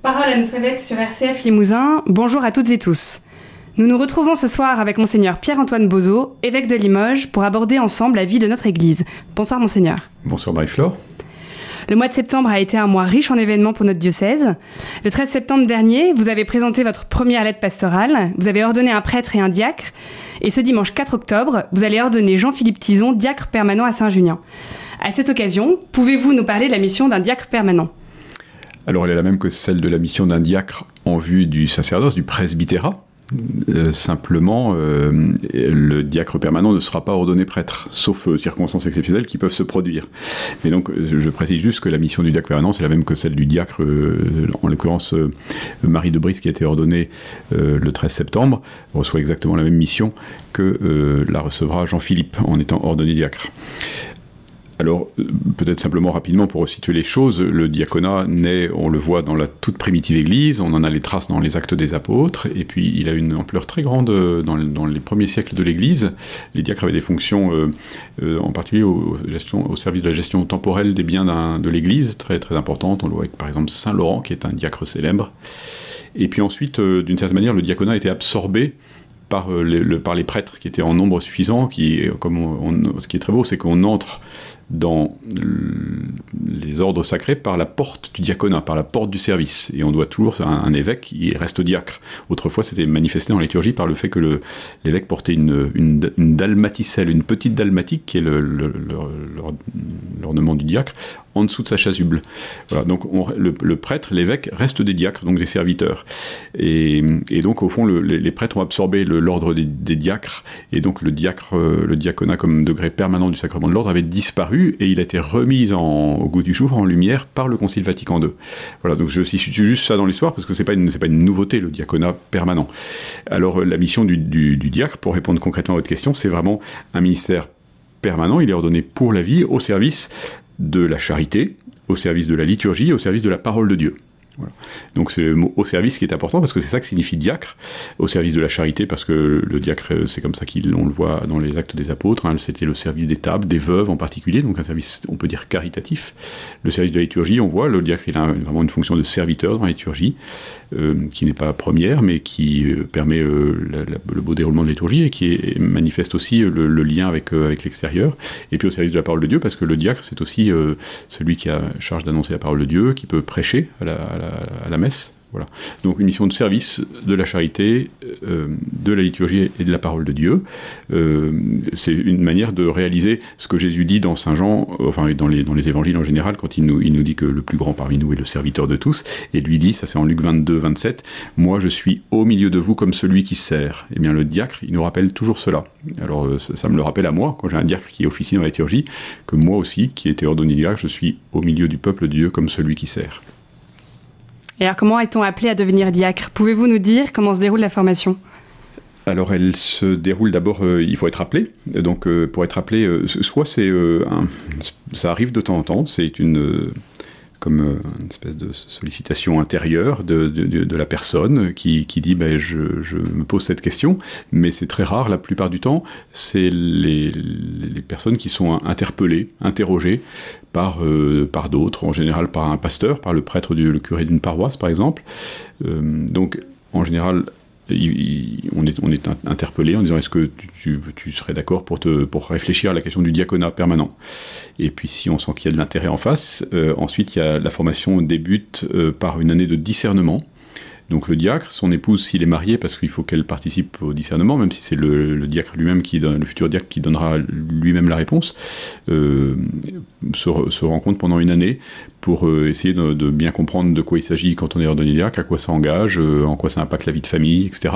Parole à notre évêque sur RCF Limousin. Bonjour à toutes et tous. Nous nous retrouvons ce soir avec Monseigneur Pierre-Antoine Bozeau, évêque de Limoges, pour aborder ensemble la vie de notre Église. Bonsoir Monseigneur. Bonsoir Marie-Flore. Le mois de septembre a été un mois riche en événements pour notre diocèse. Le 13 septembre dernier, vous avez présenté votre première lettre pastorale, vous avez ordonné un prêtre et un diacre, et ce dimanche 4 octobre, vous allez ordonner Jean-Philippe Tison, diacre permanent à Saint-Junien. À cette occasion, pouvez-vous nous parler de la mission d'un diacre permanent ? Alors elle est la même que celle de la mission d'un diacre en vue du sacerdoce, du presbytérat. Simplement, le diacre permanent ne sera pas ordonné prêtre, sauf circonstances exceptionnelles qui peuvent se produire. Mais donc, je précise juste que la mission du diacre permanent, c'est la même que celle du diacre, en l'occurrence, Marie de Brice, qui a été ordonnée le 13 septembre, reçoit exactement la même mission que la recevra Jean-Philippe en étant ordonné diacre. Alors, peut-être simplement rapidement pour resituer les choses, le diaconat naît, on le voit dans la toute primitive Église, on en a les traces dans les Actes des Apôtres, et puis il a une ampleur très grande dans les premiers siècles de l'Église. Les diacres avaient des fonctions, en particulier au service de la gestion temporelle des biens de l'Église, très très importante. On le voit avec par exemple Saint Laurent, qui est un diacre célèbre. Et puis ensuite, d'une certaine manière, le diaconat a été absorbé par les prêtres qui étaient en nombre suffisant. Ce qui est très beau, c'est qu'on entre dans les ordres sacrés par la porte du diaconat, par la porte du service. Et on doit toujours, un évêque qui reste diacre. Autrefois, c'était manifesté en liturgie par le fait que l'évêque portait une dalmaticelle, une petite dalmatique, qui est l'ornement du diacre, en dessous de sa chasuble. Voilà, donc le prêtre, l'évêque, reste des diacres, donc des serviteurs. Et donc, au fond, les prêtres ont absorbé l'ordre des diacres, et donc le diaconat comme degré permanent du sacrement de l'ordre avait disparu, et il a été remis au goût du jour, en lumière, par le Concile Vatican II. Voilà, donc je situe juste ça dans l'histoire, parce que c'est pas une nouveauté, le diaconat permanent. Alors, la mission du diacre, pour répondre concrètement à votre question, c'est vraiment un ministère permanent. Il est ordonné pour la vie, au service de la charité, au service de la liturgie, au service de la parole de Dieu. Voilà. Donc c'est le mot « au service » qui est important, parce que c'est ça que signifie diacre, au service de la charité, parce que le diacre, c'est comme ça qu'on le voit dans les Actes des Apôtres, c'était le service des tables, des veuves en particulier, donc un service, on peut dire, caritatif. Le service de la liturgie, on voit, le diacre, il a vraiment une fonction de serviteur dans la liturgie, qui n'est pas première, mais qui permet le beau déroulement de la liturgie, et qui manifeste aussi le lien avec l'extérieur. Et puis au service de la parole de Dieu, parce que le diacre, c'est aussi celui qui a charge d'annoncer la parole de Dieu, qui peut prêcher à la messe. Voilà. Donc une mission de service de la charité, de la liturgie et de la parole de Dieu. C'est une manière de réaliser ce que Jésus dit dans Saint Jean, enfin dans les évangiles en général, quand il nous dit que le plus grand parmi nous est le serviteur de tous, et lui dit, ça c'est en Luc 22, 27, « Moi je suis au milieu de vous comme celui qui sert ». Eh bien le diacre, il nous rappelle toujours cela. Alors ça me le rappelle à moi, quand j'ai un diacre qui officie dans la liturgie, que moi aussi, qui ai été ordonné diacre, je suis au milieu du peuple de Dieu comme celui qui sert. Et alors, comment est-on appelé à devenir diacre ? Pouvez-vous nous dire comment se déroule la formation ? Alors, elle se déroule d'abord, il faut être appelé. Donc, pour être appelé, soit ça arrive de temps en temps, c'est comme une espèce de sollicitation intérieure de la personne qui dit je me pose cette question, mais c'est très rare, la plupart du temps, c'est les personnes qui sont interpellées, interrogées par d'autres, en général par un pasteur, par le prêtre, le curé d'une paroisse par exemple. Donc en général, on est interpellé en disant est-ce que tu serais d'accord pour réfléchir à la question du diaconat permanent. Et puis si on sent qu'il y a de l'intérêt en face, ensuite la formation débute par une année de discernement. Donc le diacre, son épouse, s'il est marié, parce qu'il faut qu'elle participe au discernement, même si c'est le diacre lui-même, le futur diacre qui donnera lui-même la réponse, se rencontre pendant une année pour essayer de bien comprendre de quoi il s'agit quand on est ordonné diacre, à quoi ça engage, en quoi ça impacte la vie de famille, etc.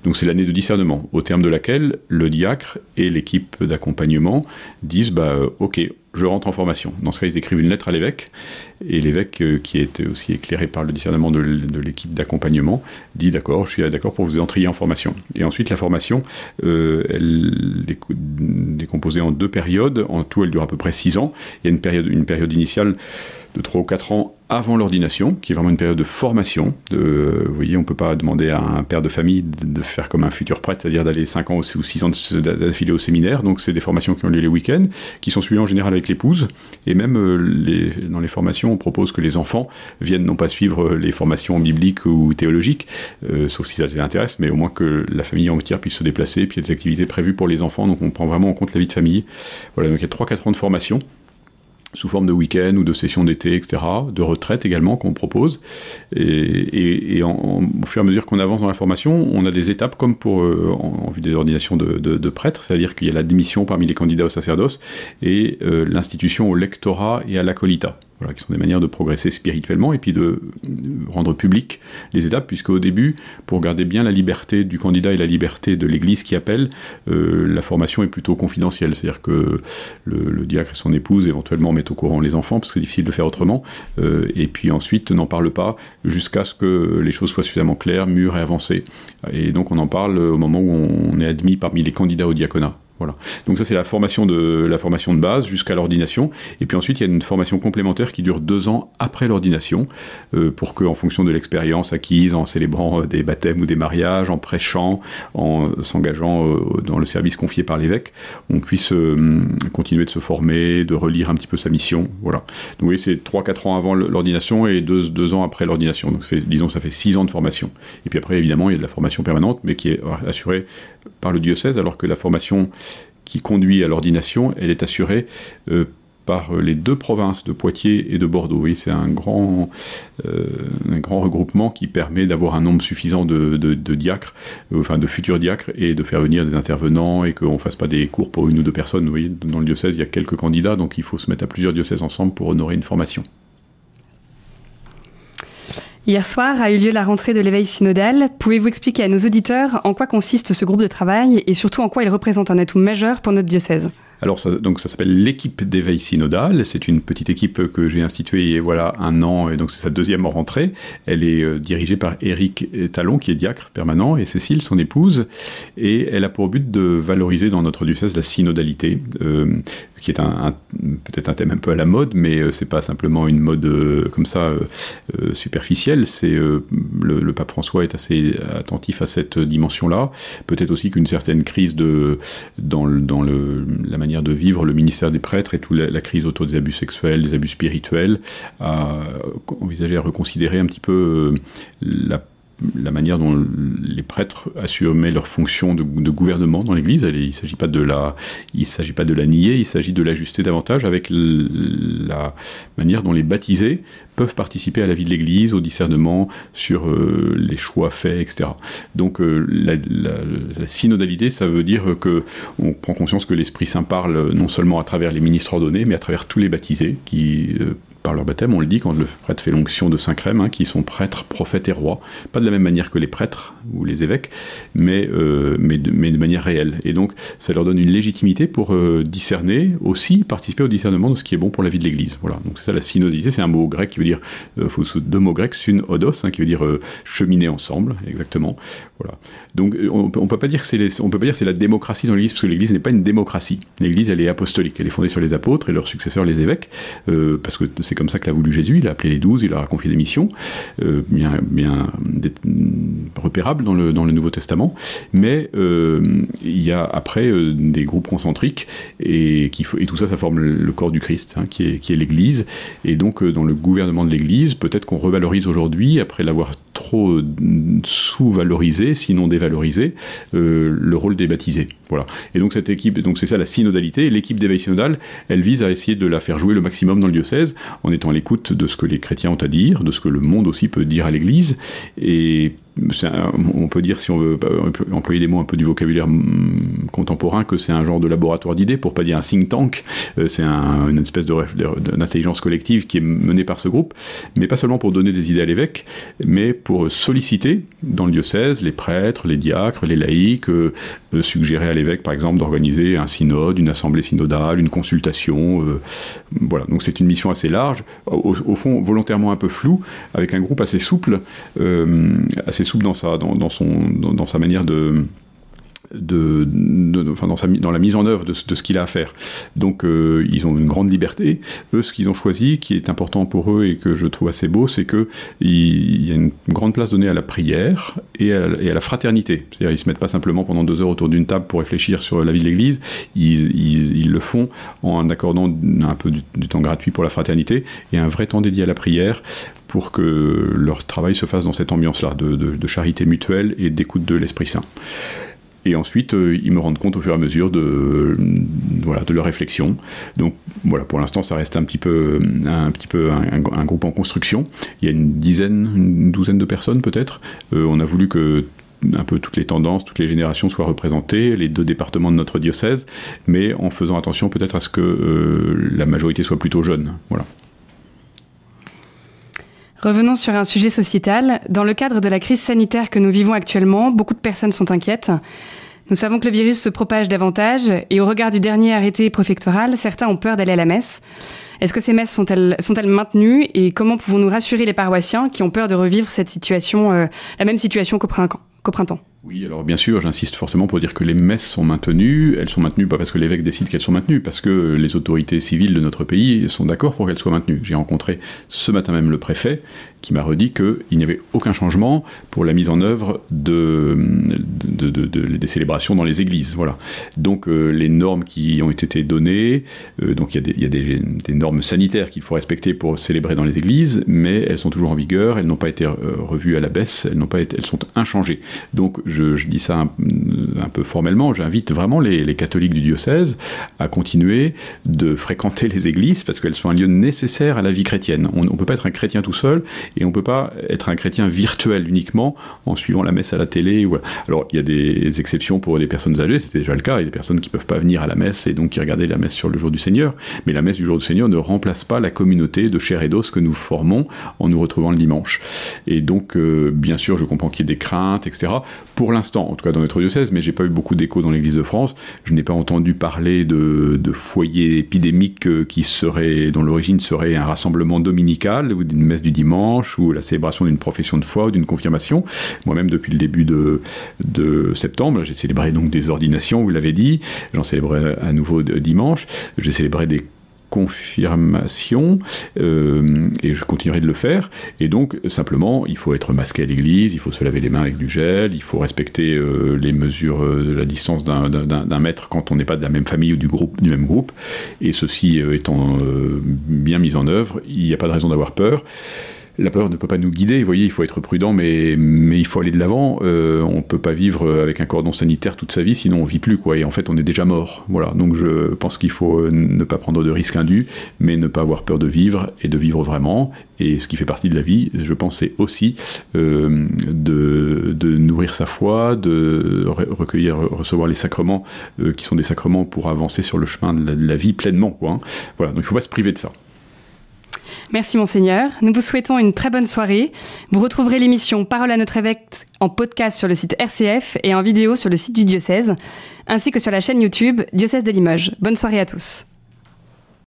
Donc c'est l'année de discernement, au terme de laquelle le diacre et l'équipe d'accompagnement disent ok, je rentre en formation. Dans ce cas, ils écrivent une lettre à l'évêque, et l'évêque, qui est aussi éclairé par le discernement de l'équipe d'accompagnement, dit d'accord, je suis d'accord pour que vous entriez en formation. Et ensuite, la formation, elle est décomposée en 2 périodes. En tout, elle dure à peu près 6 ans. Il y a une période initiale de 3 ou 4 ans avant l'ordination, qui est vraiment une période de formation. Vous voyez, on ne peut pas demander à un père de famille de faire comme un futur prêtre, c'est-à-dire d'aller 5 ans ou 6 ans d'affilée au séminaire. Donc c'est des formations qui ont lieu les week-ends, qui sont suivies en général avec l'épouse. Et même dans les formations, on propose que les enfants viennent non pas suivre les formations bibliques ou théologiques, sauf si ça les intéresse, mais au moins que la famille entière puisse se déplacer, puis il y a des activités prévues pour les enfants, donc on prend vraiment en compte la vie de famille. Voilà, donc il y a 3-4 ans de formation, sous forme de week-end ou de sessions d'été, etc., de retraite également qu'on propose. Et au fur et à mesure qu'on avance dans la formation, on a des étapes comme en vue des ordinations de prêtres, c'est-à-dire qu'il y a la démission parmi les candidats au sacerdoce et l'institution au lectorat et à l'acolytat. Voilà, qui sont des manières de progresser spirituellement et puis de rendre publiques les étapes, puisque au début, pour garder bien la liberté du candidat et la liberté de l'Église qui appelle, la formation est plutôt confidentielle, c'est-à-dire que le diacre et son épouse éventuellement mettent au courant les enfants, parce que c'est difficile de faire autrement, et puis ensuite n'en parlent pas jusqu'à ce que les choses soient suffisamment claires, mûres et avancées. Et donc on en parle au moment où on est admis parmi les candidats au diaconat. Voilà. Donc ça c'est la formation de base jusqu'à l'ordination, et puis ensuite il y a une formation complémentaire qui dure 2 ans après l'ordination, pour qu'en fonction de l'expérience acquise en célébrant des baptêmes ou des mariages, en prêchant, en s'engageant dans le service confié par l'évêque, on puisse continuer de se former, de relire un petit peu sa mission. Voilà. Donc vous voyez, c'est 3-4 ans avant l'ordination et 2 ans après l'ordination, donc ça fait 6 ans de formation. Et puis après évidemment il y a de la formation permanente, mais qui est assurée par le diocèse, alors que la formation qui conduit à l'ordination, elle est assurée par les 2 provinces de Poitiers et de Bordeaux. Oui, c'est un grand regroupement qui permet d'avoir un nombre suffisant de diacres, enfin de futurs diacres, et de faire venir des intervenants, et qu'on ne fasse pas des cours pour 1 ou 2 personnes. Vous voyez, dans le diocèse, il y a quelques candidats, donc il faut se mettre à plusieurs diocèses ensemble pour honorer une formation. Hier soir a eu lieu la rentrée de l'éveil synodal. Pouvez-vous expliquer à nos auditeurs en quoi consiste ce groupe de travail et surtout en quoi il représente un atout majeur pour notre diocèse ? Alors ça s'appelle l'équipe d'éveil synodal. C'est une petite équipe que j'ai instituée il y a 1 an, et donc c'est sa 2e rentrée. Elle est dirigée par Éric Talon, qui est diacre permanent, et Cécile, son épouse, et elle a pour but de valoriser dans notre diocèse la synodalité, qui est peut-être un thème un peu à la mode, mais c'est pas simplement une mode comme ça superficielle. Le pape François est assez attentif à cette dimension-là. Peut-être aussi qu'une certaine crise dans la manière de vivre le ministère des prêtres et toute la crise autour des abus sexuels, des abus spirituels, a envisagé à reconsidérer un petit peu la manière dont les prêtres assumaient leur fonction de gouvernement dans l'Église. Il ne s'agit pas de la nier, il s'agit de l'ajuster davantage avec la manière dont les baptisés peuvent participer à la vie de l'Église, au discernement sur les choix faits, etc. Donc la synodalité, ça veut dire qu'on prend conscience que l'Esprit Saint parle non seulement à travers les ministres ordonnés, mais à travers tous les baptisés qui... par leur baptême, on le dit quand le prêtre fait l'onction de Saint-Crème, qui sont prêtres, prophètes et rois, pas de la même manière que les prêtres ou les évêques, mais de manière réelle. Et donc, ça leur donne une légitimité pour discerner, aussi participer au discernement de ce qui est bon pour la vie de l'Église. Voilà. Donc c'est ça la synodalité, c'est un mot grec qui veut dire, 2 mots grecs, synodos, qui veut dire cheminer ensemble, exactement. Voilà. Donc on peut pas dire que c'est la démocratie dans l'Église, parce que l'Église n'est pas une démocratie. L'Église, elle est apostolique, elle est fondée sur les apôtres et leurs successeurs, les évêques, parce que c'est comme ça que l'a voulu Jésus. Il a appelé les 12, il leur a confié des missions, bien repérables dans le Nouveau Testament. Mais il y a après des groupes concentriques, et tout ça forme le corps du Christ, qui est l'Église. Et donc dans le gouvernement de l'Église, peut-être qu'on revalorise aujourd'hui, après l'avoir trop sous-valorisé, sinon dévalorisé, le rôle des baptisés. Voilà. Et donc cette équipe, donc c'est ça la synodalité. L'équipe d'éveil synodal, elle vise à essayer de la faire jouer le maximum dans le diocèse, en étant à l'écoute de ce que les chrétiens ont à dire, de ce que le monde aussi peut dire à l'Église. Et on peut dire, si on veut employer des mots un peu du vocabulaire contemporain, que c'est un genre de laboratoire d'idées, pour pas dire un think tank. C'est une espèce d'intelligence collective qui est menée par ce groupe, mais pas seulement pour donner des idées à l'évêque, mais pour solliciter dans le diocèse les prêtres, les diacres, les laïcs, suggérer à l'évêque par exemple d'organiser un synode, une assemblée synodale, une consultation. Voilà, donc c'est une mission assez large, au fond volontairement un peu floue, avec un groupe assez souple dans sa manière de dans la mise en œuvre de ce qu'il a à faire. Donc ils ont une grande liberté. Eux, ce qu'ils ont choisi, qui est important pour eux et que je trouve assez beau, c'est qu'il y a une grande place donnée à la prière et à la fraternité. C'est-à-dire ils ne se mettent pas simplement pendant 2 heures autour d'une table pour réfléchir sur la vie de l'Église, ils le font en accordant un peu du temps gratuit pour la fraternité et un vrai temps dédié à la prière pour que leur travail se fasse dans cette ambiance-là, de charité mutuelle et d'écoute de l'Esprit Saint. Et ensuite, ils me rendent compte au fur et à mesure de leur réflexion. Donc voilà, pour l'instant, ça reste un petit peu un groupe en construction. Il y a une douzaine de personnes peut-être. On a voulu que un peu toutes les tendances, toutes les générations soient représentées, les 2 départements de notre diocèse, mais en faisant attention peut-être à ce que la majorité soit plutôt jeune. Voilà. Revenons sur un sujet sociétal. Dans le cadre de la crise sanitaire que nous vivons actuellement, beaucoup de personnes sont inquiètes. Nous savons que le virus se propage davantage et au regard du dernier arrêté préfectoral, certains ont peur d'aller à la messe. Est-ce que ces messes sont-elles maintenues et comment pouvons-nous rassurer les paroissiens qui ont peur de revivre cette situation, la même situation qu'au printemps ? Oui, alors bien sûr, j'insiste fortement pour dire que les messes sont maintenues. Elles sont maintenues pas parce que l'évêque décide qu'elles sont maintenues, parce que les autorités civiles de notre pays sont d'accord pour qu'elles soient maintenues. J'ai rencontré ce matin même le préfet qui m'a redit qu'il n'y avait aucun changement pour la mise en œuvre des célébrations dans les églises. Voilà. Donc les normes qui ont été données, donc il y a des normes sanitaires qu'il faut respecter pour célébrer dans les églises, mais elles sont toujours en vigueur, elles n'ont pas été revues à la baisse, elles sont inchangées. Donc je dis ça un peu formellement, j'invite vraiment les catholiques du diocèse à continuer de fréquenter les églises parce qu'elles sont un lieu nécessaire à la vie chrétienne. On ne peut pas être un chrétien tout seul et on ne peut pas être un chrétien virtuel uniquement en suivant la messe à la télé. Voilà. Alors il y a des exceptions pour des personnes âgées, c'était déjà le cas, il y a des personnes qui ne peuvent pas venir à la messe et donc qui regardaient la messe sur le jour du Seigneur, mais la messe du jour du Seigneur ne remplace pas la communauté de chair et d'os que nous formons en nous retrouvant le dimanche. Et donc bien sûr je comprends qu'il y ait des craintes, etc. Pour l'instant, en tout cas dans notre diocèse, mais j'ai pas eu beaucoup d'écho dans l'Église de France, je n'ai pas entendu parler de foyers épidémiques dont l'origine serait un rassemblement dominical ou d'une messe du dimanche ou la célébration d'une profession de foi ou d'une confirmation. Moi-même, depuis le début de septembre, j'ai célébré donc des ordinations, vous l'avez dit, j'en célébrerai à nouveau dimanche, j'ai célébré des confirmation et je continuerai de le faire et donc simplement il faut être masqué à l'église, il faut se laver les mains avec du gel, il faut respecter les mesures de la distance d'un mètre quand on n'est pas de la même famille ou du même groupe et ceci étant bien mis en œuvre, il n'y a pas de raison d'avoir peur. La peur ne peut pas nous guider, vous voyez, il faut être prudent, mais il faut aller de l'avant. On ne peut pas vivre avec un cordon sanitaire toute sa vie, sinon on ne vit plus, quoi. Et en fait, on est déjà mort. Voilà. Donc je pense qu'il faut ne pas prendre de risques indus, mais ne pas avoir peur de vivre et de vivre vraiment. Et ce qui fait partie de la vie, je pense, c'est aussi de nourrir sa foi, de recevoir les sacrements qui sont des sacrements pour avancer sur le chemin de la vie pleinement, quoi, hein. Voilà. Donc il ne faut pas se priver de ça. Merci Monseigneur. Nous vous souhaitons une très bonne soirée. Vous retrouverez l'émission Parole à notre évêque en podcast sur le site RCF et en vidéo sur le site du diocèse, ainsi que sur la chaîne YouTube Diocèse de Limoges. Bonne soirée à tous.